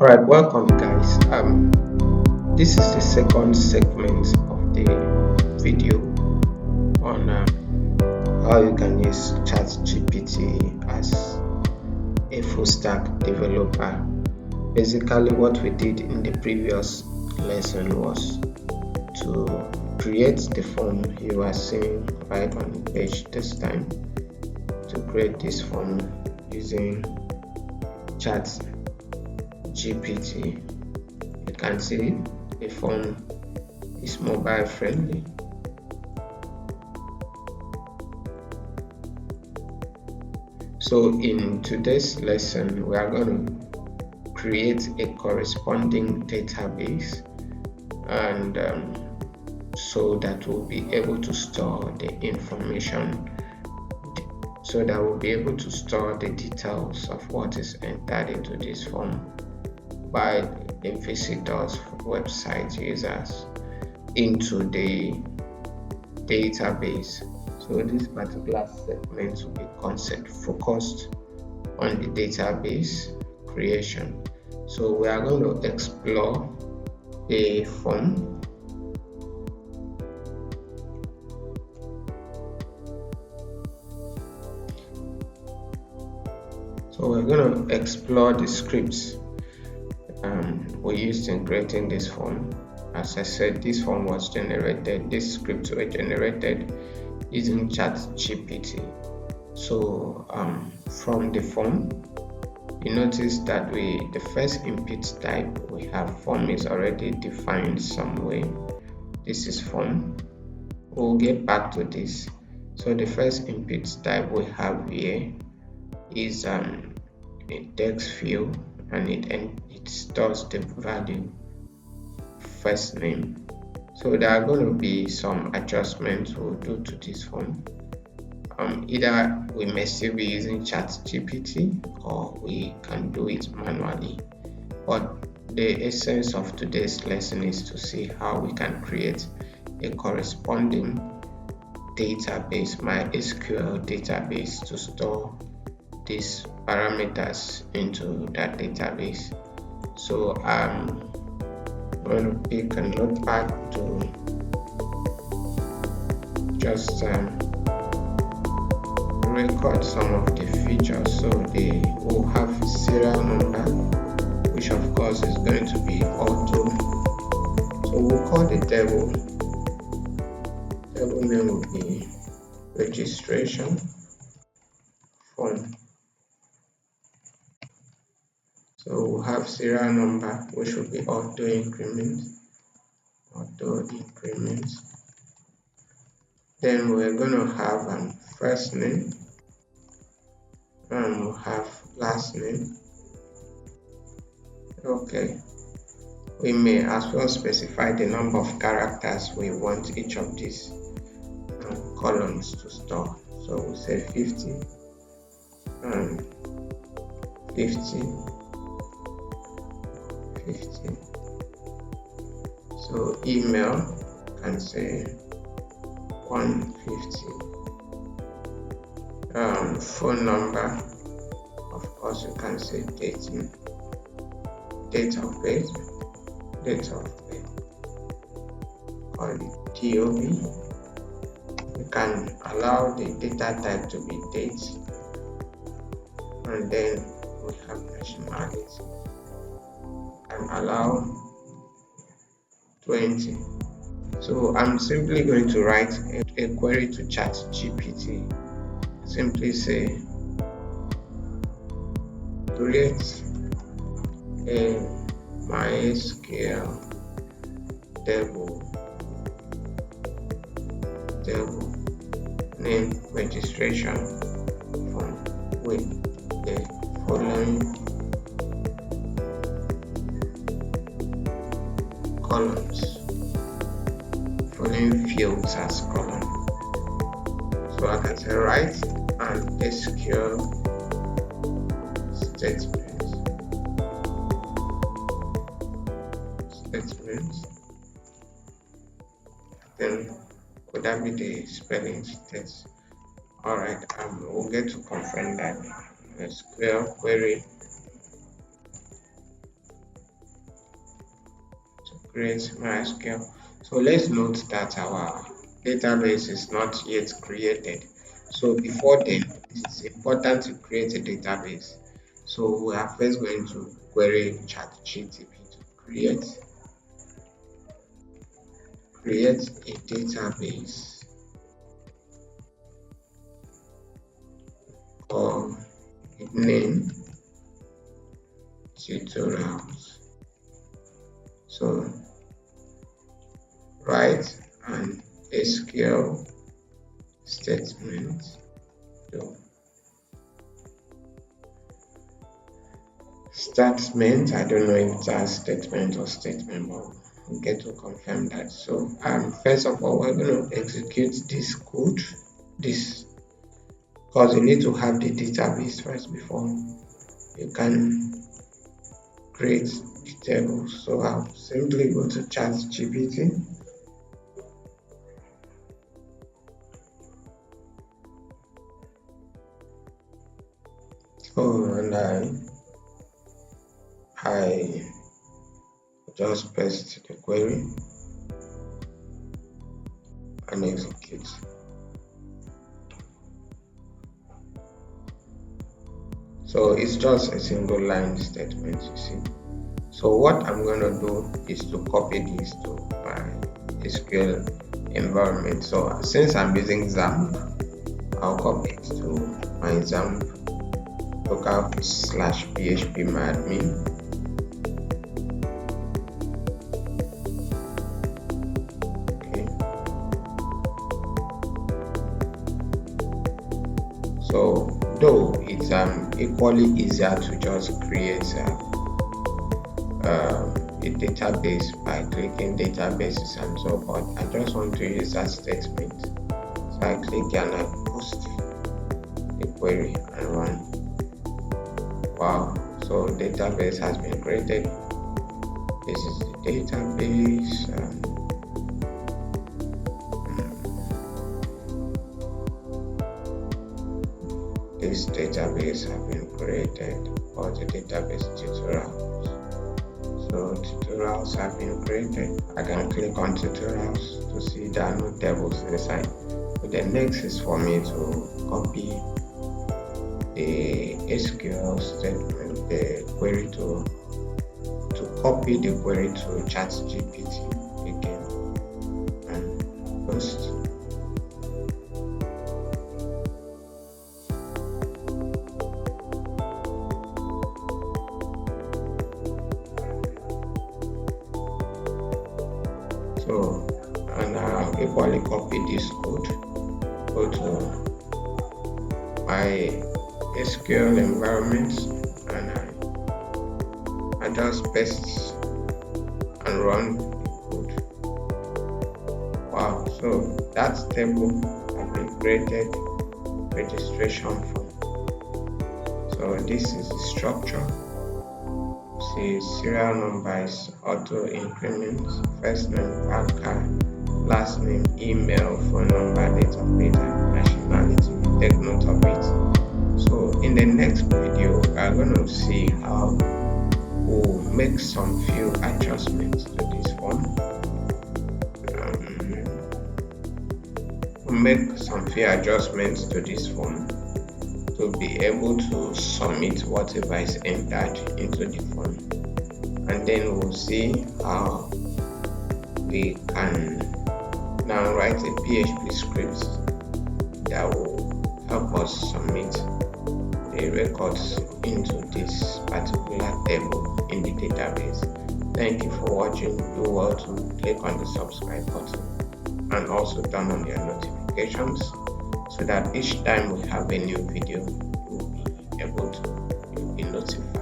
All right, welcome guys. This is the second segment of the video on how you can use ChatGPT as a full stack developer. Basically, what we did in the previous lesson was to create the form you are seeing right on the page this time. To create this form using ChatGPT. You can see the form is mobile friendly. So in today's lesson, we are going to create a corresponding database, and so that we'll be able to store the information, so that we'll be able to store the details of what is entered into this form by the visitors, website users, into the database. So this particular segment will be concept focused on the database creation. So we are going to explore the form. So we're going to explore the scripts we used in creating this form. As I said, this form was generated, these scripts were generated using ChatGPT. So from the form, you notice that the first input type we have form is already defined some way. This is form. We'll get back to this. So the first input type we have here is a text field, and it stores the value first name. So there are going to be some adjustments we'll do to this form. Either we may still be using ChatGPT or we can do it manually. But the essence of today's lesson is to see how we can create a corresponding database, MySQL database, to store these parameters into that database. So I'm going to pick a notepad to just record some of the features. So they will have serial number, which of course is going to be auto. So we'll call the table name will be registration form. So we'll have serial number, which will be auto increment. Then we're going to have first name, and we'll have last name. Okay, we may as well specify the number of characters we want each of these columns to store. So we'll say 50 and 50. So email can say 150. Phone number, of course, you can say date of birth, call it DOB. You can allow the data type to be date, and then we have nationality. And allow 20. So I'm simply going to write a query to ChatGPT. Simply say create a MySQL table name registration form with the following columns, following fields as column. So I can say write an SQL statement. Then could that be the spelling test? Alright, we'll get to confirm that SQL query create MySQL. So let's note that our database is not yet created. So before then, it is important to create a database. So we are first going to query ChatGPT to create a database of name tutorials. So write an SQL statement. So statement, I don't know if that's statement or statement, but we'll get to confirm that. So first of all, we're going to execute this code, this, because you need to have the database first before you can create the table. So I'll simply go to ChatGPT. So and I just paste the query and execute. So it's just a single line statement, you see. So what I'm going to do is to copy this to my SQL environment. So since I'm using XAMPP, I'll copy it to my XAMPP localhost/phpMyAdmin. Okay. So though it's equally easier to just create a database by clicking databases and so forth, I just want to use that statement. So I click and I post the query and run. Wow, so database has been created. This is the database. This database has been created for the database tutorials. So tutorials have been created. I can click on tutorials to see there are no tables inside. So the next is for me to copy the SQL statement, the query to copy the query to ChatGPT again and post. So and I'll equally copy this code, go to my SQL environment and I just paste and run the code. Wow, so that table has been created, registration form. So this is the structure. See, serial number is auto increment, first name, card, last name, email, phone number, date of birth, and nationality. Take note of it. So in the next video, we are going to see how we'll make some few adjustments to this form. We'll make some few adjustments to this form to be able to submit whatever is entered into the form, and then we'll see how we can now write a PHP script that will help us submit the records into this particular table in the database. Thank you for watching. Do well to click on the subscribe button and also turn on your notifications so that each time we have a new video, you'll be notified.